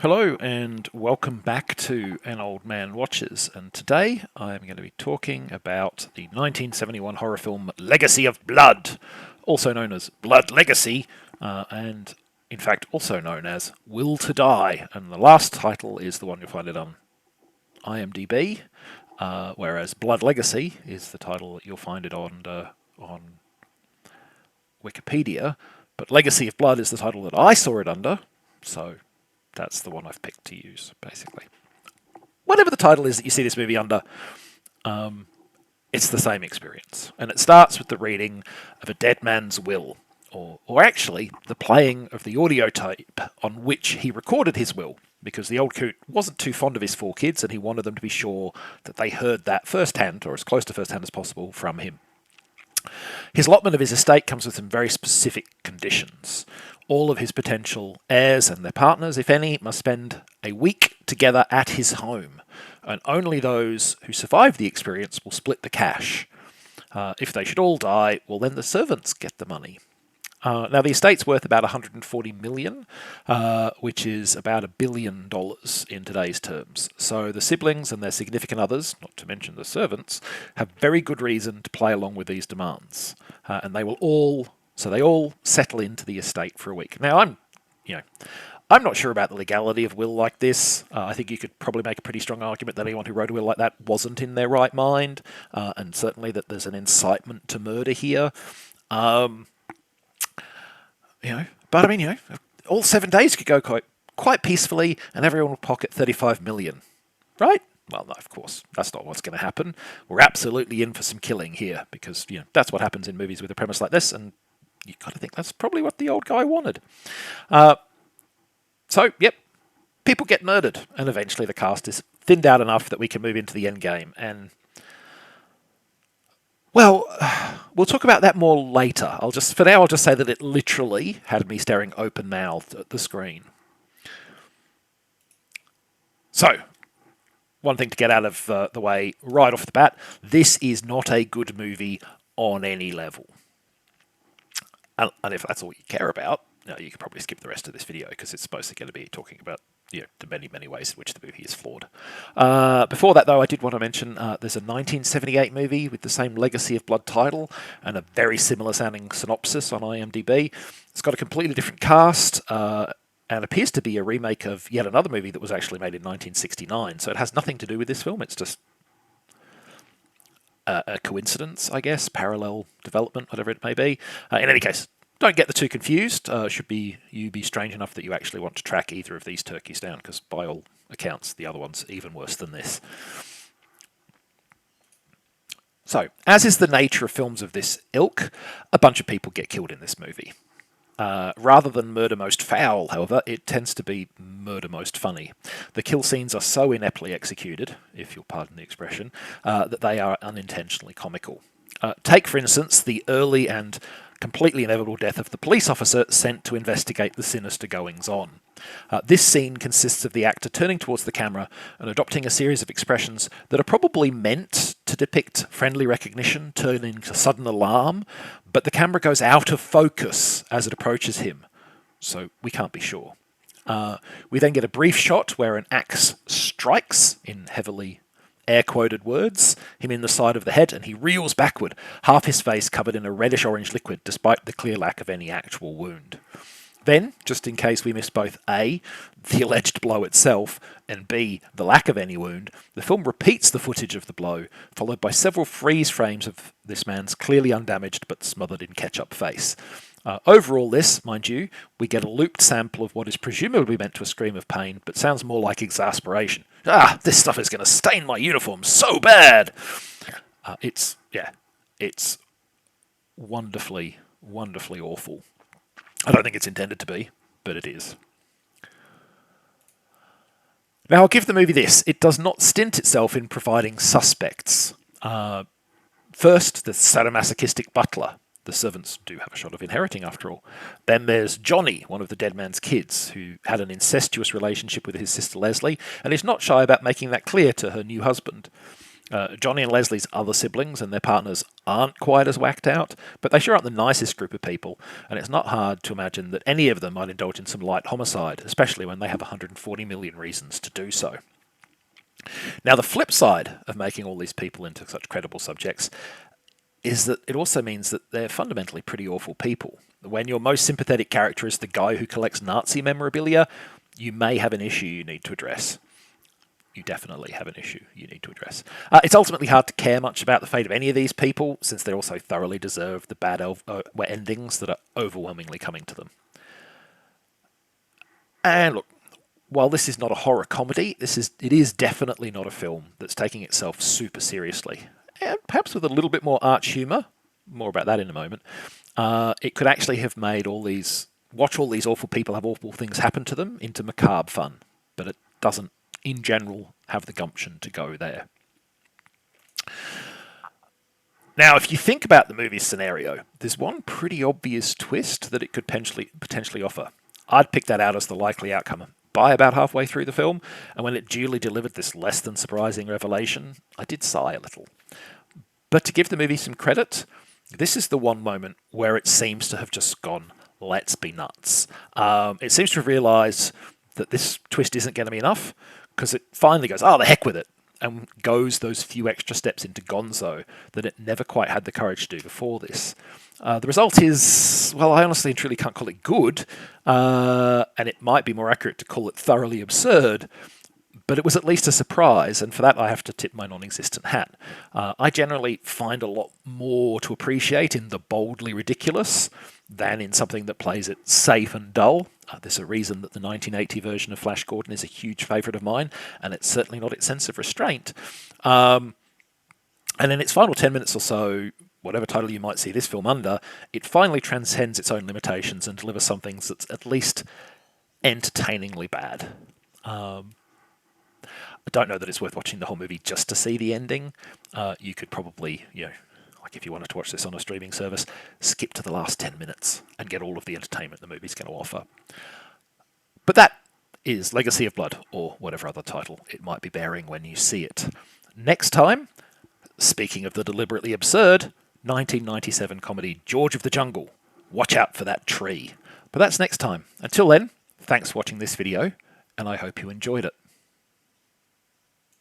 Hello and welcome back to An Old Man Watches, and today I'm going to be talking about the 1971 horror film Legacy of Blood, also known as Blood Legacy, and in fact also known as Will to Die, and the last title is the one you'll find it on IMDb, whereas Blood Legacy is the title that you'll find it on Wikipedia, but Legacy of Blood is the title that I saw it under, so that's the one I've picked to use, basically. Whatever the title is that you see this movie under, it's the same experience. And it starts with the reading of a dead man's will, or actually the playing of the audio tape on which he recorded his will, because the old coot wasn't too fond of his four kids and he wanted them to be sure that they heard that firsthand, or as close to firsthand as possible, from him. His allotment of his estate comes with some very specific conditions. All of his potential heirs and their partners, if any, must spend a week together at his home, and only those who survive the experience will split the cash. If they should all die, well, then the servants get the money. Now, the estate's worth about 140 million, which is about $1 billion in today's terms. So the siblings and their significant others, not to mention the servants, have very good reason to play along with these demands, and they all settle into the estate for a week. Now, I'm not sure about the legality of will like this. I think you could probably make a pretty strong argument that anyone who wrote a will like that wasn't in their right mind, and certainly that there's an incitement to murder here. But I mean, all 7 days could go quite peacefully, and everyone will pocket 35 million, right? Well, no, of course, that's not what's going to happen. We're absolutely in for some killing here, because that's what happens in movies with a premise like this, and you've got to think that's probably what the old guy wanted. Yep, people get murdered, and eventually the cast is thinned out enough that we can move into the end game. And well, we'll talk about that more later. For now, I'll just say that it literally had me staring open-mouthed at the screen. So, one thing to get out of the way right off the bat, this is not a good movie on any level. And if that's all you care about, you could probably skip the rest of this video, because it's mostly going to be talking about the many, many ways in which the movie is flawed. Before that, though, I did want to mention there's a 1978 movie with the same Legacy of Blood title and a very similar sounding synopsis on IMDb. It's got a completely different cast and appears to be a remake of yet another movie that was actually made in 1969. So it has nothing to do with this film. It's just a coincidence, I guess, parallel development, whatever it may be. In any case, don't get the two confused. Should you be strange enough that you actually want to track either of these turkeys down, because by all accounts, the other one's even worse than this. So, as is the nature of films of this ilk, a bunch of people get killed in this movie. Rather than murder most foul, however, it tends to be murder most funny. The kill scenes are so ineptly executed, if you'll pardon the expression, that they are unintentionally comical. Take, for instance, the early and completely inevitable death of the police officer sent to investigate the sinister goings-on. This scene consists of the actor turning towards the camera and adopting a series of expressions that are probably meant to depict friendly recognition turning to sudden alarm, but the camera goes out of focus as it approaches him, so we can't be sure. We then get a brief shot where an axe strikes, in heavily air-quoted words, him in the side of the head, and he reels backward, half his face covered in a reddish-orange liquid, despite the clear lack of any actual wound. Then, just in case we miss both A, the alleged blow itself, and B, the lack of any wound, the film repeats the footage of the blow, followed by several freeze frames of this man's clearly undamaged but smothered in ketchup face. Over all this, mind you, we get a looped sample of what is presumably meant to a scream of pain, but sounds more like exasperation. This stuff is going to stain my uniform so bad! It's wonderfully, wonderfully awful. I don't think it's intended to be, but it is. Now, I'll give the movie this. It does not stint itself in providing suspects. First, the sadomasochistic butler. The servants do have a shot of inheriting, after all. Then there's Johnny, one of the dead man's kids, who had an incestuous relationship with his sister Leslie, and is not shy about making that clear to her new husband. Johnny and Leslie's other siblings and their partners aren't quite as whacked out, but they sure aren't the nicest group of people, and it's not hard to imagine that any of them might indulge in some light homicide, especially when they have 140 million reasons to do so. Now, the flip side of making all these people into such credible subjects is that it also means that they're fundamentally pretty awful people. When your most sympathetic character is the guy who collects Nazi memorabilia, you may have an issue you need to address. You definitely have an issue you need to address. It's ultimately hard to care much about the fate of any of these people, since they also thoroughly deserve the bad endings that are overwhelmingly coming to them. And look, while this is not a horror comedy, it is definitely not a film that's taking itself super seriously. And perhaps with a little bit more arch humour, more about that in a moment, it could actually have made watch all these awful people have awful things happen to them into macabre fun. But it doesn't, in general, have the gumption to go there. Now, if you think about the movie's scenario, there's one pretty obvious twist that it could potentially offer. I'd pick that out as the likely outcome by about halfway through the film, and when it duly delivered this less than surprising revelation, I did sigh a little. But to give the movie some credit, this is the one moment where it seems to have just gone, let's be nuts. It seems to have realised that this twist isn't going to be enough, because it finally goes, the heck with it, and goes those few extra steps into gonzo that it never quite had the courage to do before this. The result is, well, I honestly and truly can't call it good, and it might be more accurate to call it thoroughly absurd, but it was at least a surprise, and for that I have to tip my non-existent hat. I generally find a lot more to appreciate in the boldly ridiculous than in something that plays it safe and dull. There's a reason that the 1980 version of Flash Gordon is a huge favourite of mine, and it's certainly not its sense of restraint. And in its final 10 minutes or so, whatever title you might see this film under, it finally transcends its own limitations and delivers something that's at least entertainingly bad. I don't know that it's worth watching the whole movie just to see the ending. You could probably, like if you wanted to watch this on a streaming service, skip to the last 10 minutes and get all of the entertainment the movie's going to offer. But that is Legacy of Blood, or whatever other title it might be bearing when you see it. Next time, speaking of the deliberately absurd, 1997 comedy George of the Jungle. Watch out for that tree. But that's next time. Until then, thanks for watching this video, and I hope you enjoyed it.